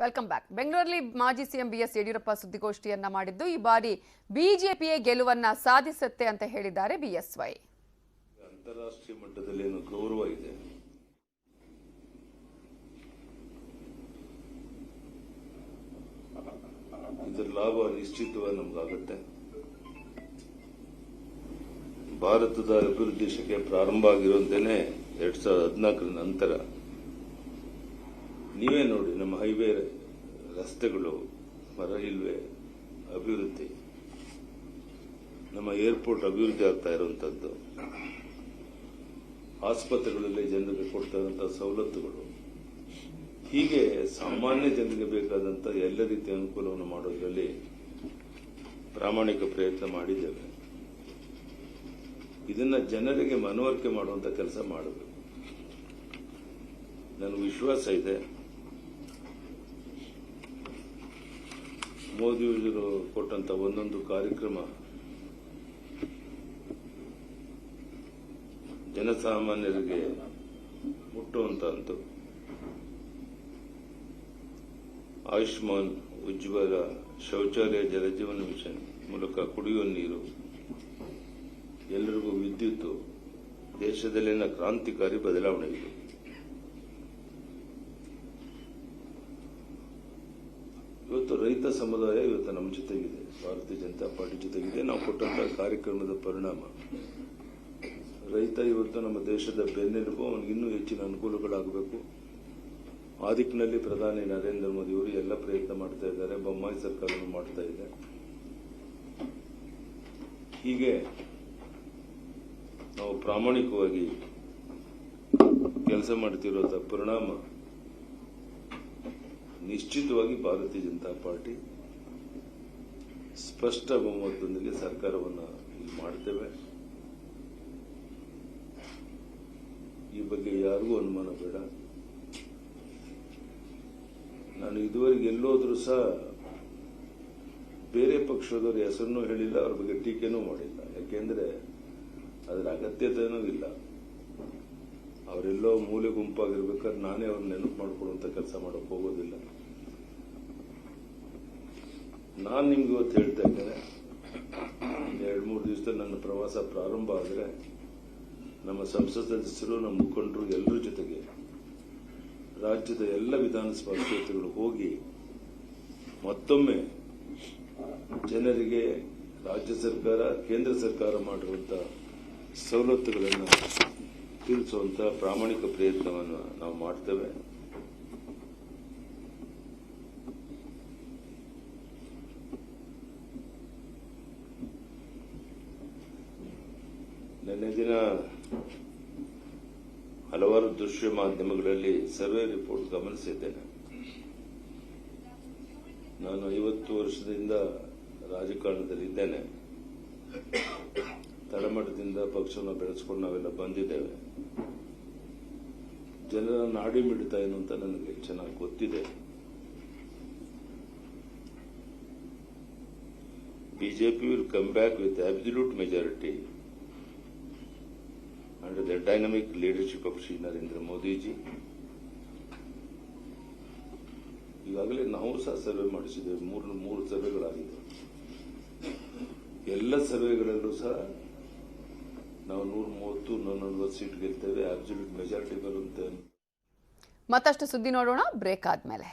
Welcome back. ಬೆಂಗಳೂರಲ್ಲಿ ಮಾಜಿ CM BS Yediyurappa ಸುದ್ದಿಗೋಷ್ಠಿಯನ್ನ ಮಾಡಿದ್ದು ಈ ಬಾರಿ ಬಿಜೆಪಿಯೇ ಗೆಲುವನ್ನ ಸಾಧಿಸುತ್ತೆ ಅಂತ ಹೇಳಿದ್ದಾರೆ ಬಿಎಸ್ವೈ. ಅಂತಾರಾಷ್ಟ್ರೀಯ ಮಟ್ಟದಲ್ಲಿ ಏನು ಗೌರವ ಇದೆ, ಇದರ ಲಾಭ ನಿಶ್ಚಿತವಾಗಿ ನಮಗಾಗುತ್ತೆ. ಭಾರತದ ಅಭಿವೃದ್ಧಿ ಶಕೆ ಪ್ರಾರಂಭ ಆಗಿರುವಂತೇನೆ 2014 ನಂತರ ನೀವೇ ನೋಡಿ, ನಮ್ಮ ಹೈವೇ ರಸ್ತೆಗಳು, ರೈಲ್ವೆ ಅಭಿವೃದ್ಧಿ, ನಮ್ಮ ಏರ್ಪೋರ್ಟ್ ಅಭಿವೃದ್ಧಿ ಆಗ್ತಾ ಇರುವಂತದ್ದು, ಆಸ್ಪತ್ರೆಗಳಲ್ಲಿ ಜನರಿಗೆ ಕೊಡ್ತಾ ಇರುವಂತಹ ಸವಲತ್ತುಗಳು, ಹೀಗೆ ಸಾಮಾನ್ಯ ಜನರಿಗೆ ಬೇಕಾದಂತ ಎಲ್ಲ ರೀತಿಯ ಅನುಕೂಲವನ್ನು ಮಾಡೋದ್ರಲ್ಲಿ ಪ್ರಾಮಾಣಿಕ ಪ್ರಯತ್ನ ಮಾಡಿದ್ದೇವೆ. ಇದನ್ನ ಜನರಿಗೆ ಮನವರಿಕೆ ಮಾಡುವಂತ ಕೆಲಸ ಮಾಡಬೇಕು. ನನಗೆ ವಿಶ್ವಾಸ ಇದೆ, ಮೋದಿಯವರು ಕೊಟ್ಟಂತ ಒಂದೊಂದು ಕಾರ್ಯಕ್ರಮ ಜನಸಾಮಾನ್ಯರಿಗೆ ಮುಟ್ಟುವಂತದ್ದು. ಆಯುಷ್ಮಾನ್, ಉಜ್ವಲ, ಶೌಚಾಲಯ, ಜಲಜೀವನ ಮಿಷನ್ ಮೂಲಕ ಕುಡಿಯುವ ನೀರು, ಎಲ್ಲರಿಗೂ ವಿದ್ಯುತ್, ದೇಶದಲ್ಲಿನ ಕ್ರಾಂತಿಕಾರಿ ಬದಲಾವಣೆಗಳು. ಇವತ್ತು ರೈತ ಸಮುದಾಯ ಇವತ್ತು ನಮ್ಮ ಜೊತೆಗಿದೆ, ಭಾರತೀಯ ಜನತಾ ಪಾರ್ಟಿ ಜೊತೆಗಿದೆ. ನಾವು ಕೊಟ್ಟಂತಹ ಕಾರ್ಯಕ್ರಮದ ಪರಿಣಾಮ ರೈತ ಇವತ್ತು ನಮ್ಮ ದೇಶದ ಬೆನ್ನೆಲುಬು. ಅವನಿಗೆ ಇನ್ನೂ ಹೆಚ್ಚಿನ ಅನುಕೂಲಗಳಾಗಬೇಕು. ಆ ದಿಕ್ಕಿನಲ್ಲಿ ಪ್ರಧಾನಿ ನರೇಂದ್ರ ಮೋದಿ ಅವರು ಎಲ್ಲ ಪ್ರಯತ್ನ ಮಾಡ್ತಾ ಇದ್ದಾರೆ. ಬೊಮ್ಮಾಯಿ ಸರ್ಕಾರವನ್ನು ಮಾಡ್ತಾ ಇದೆ. ಹೀಗೆ ನಾವು ಪ್ರಾಮಾಣಿಕವಾಗಿ ಕೆಲಸ ಮಾಡ್ತಿರೋ ಪರಿಣಾಮ ನಿಶ್ಚಿತವಾಗಿ ಭಾರತೀಯ ಜನತಾ ಪಾರ್ಟಿ ಸ್ಪಷ್ಟ ಬಹುಮತದೊಂದಿಗೆ ಸರ್ಕಾರವನ್ನು ಮಾಡ್ತೇವೆ. ಈ ಬಗ್ಗೆ ಯಾರಿಗೂ ಅನುಮಾನ ಬೇಡ. ನಾನು ಇದುವರೆಗೆ ಎಲ್ಲೋದ್ರೂ ಸಹ ಬೇರೆ ಪಕ್ಷದವ್ರ ಹೆಸರನ್ನೂ ಹೇಳಿಲ್ಲ, ಅವ್ರ ಬಗ್ಗೆ ಟೀಕೆನೂ ಮಾಡಿಲ್ಲ. ಯಾಕೆಂದ್ರೆ ಅದರ ಅಗತ್ಯತೆಯೂ ಇಲ್ಲ. ಅವರೆಲ್ಲೋ ಮೂಲೆ ಗುಂಪಾಗಿರ್ಬೇಕಾದ್ರೆ ನಾನೇ ಅವ್ರನ್ನ ನೆನಪು ಮಾಡಿಕೊಡುವಂತ ಕೆಲಸ ಮಾಡಕ್ ಹೋಗೋದಿಲ್ಲ. ನಾನು ನಿಮ್ಗೆ ಇವತ್ತು ಹೇಳ್ತಾ ಇದ್ದೇನೆ, 2-3 ದಿವಸದಲ್ಲಿ ನನ್ನ ಪ್ರವಾಸ ಪ್ರಾರಂಭ ಆದರೆ ನಮ್ಮ ಸಂಸತ್ ಸದಸ್ಯರು, ನಮ್ಮ ಮುಖಂಡರು ಎಲ್ಲರ ಜೊತೆಗೆ ರಾಜ್ಯದ ಎಲ್ಲ ವಿಧಾನಸಭಾ ಕ್ಷೇತ್ರಗಳು ಹೋಗಿ ಮತ್ತೊಮ್ಮೆ ಜನರಿಗೆ ರಾಜ್ಯ ಸರ್ಕಾರ, ಕೇಂದ್ರ ಸರ್ಕಾರ ಮಾಡಿರುವಂತಹ ಸವಲತ್ತುಗಳನ್ನು ತಿಳಿಸುವಂತ ಪ್ರಾಮಾಣಿಕ ಪ್ರಯತ್ನವನ್ನು ನಾವು ಮಾಡ್ತೇವೆ. ನಿನ್ನೆ ದಿನ ಹಲವಾರು ದೃಶ್ಯ ಮಾಧ್ಯಮಗಳಲ್ಲಿ ಸರ್ವೆ ರಿಪೋರ್ಟ್ ಗಮನಿಸಿದ್ದೇನೆ. ನಾನು 50 ವರ್ಷದಿಂದ ರಾಜಕಾರಣದಲ್ಲಿದ್ದೇನೆ. ತಳಮಟ್ಟದಿಂದ ಪಕ್ಷವನ್ನು ಬೆಳೆಸಿಕೊಂಡು ನಾವೆಲ್ಲ ಬಂದಿದ್ದೇವೆ. ಜನರ ನಾಡಿ ಮಿಡಿತ ಏನು ಅಂತ ನನಗೆ ಚೆನ್ನಾಗಿ ಗೊತ್ತಿದೆ. BJP will come back with absolute majority under the dynamic leadership of Shri Narendra Modi ji. ಈಗಾಗಲೇ ನಾವು ಸಹ ಸರ್ವೆ ಮಾಡಿಸಿದ್ದೇವೆ. ಮೂರು ಸರ್ವೆಗಳಾಗಿದೆ. ಎಲ್ಲ ಸರ್ವೆಗಳಲ್ಲೂ ಸಹ ನಾವು 130-140 ಸೀಟ್ ಗೆಲ್ತೇವೆ, ಅಬ್ಸಲ್ಯೂಟ್ ಮೆಜಾರಿಟಿ ಬರುತ್ತೆ. ಮತ್ತಷ್ಟು ಸುದ್ದಿ ನೋಡೋಣ ಬ್ರೇಕ್ ಆದ್ಮೇಲೆ.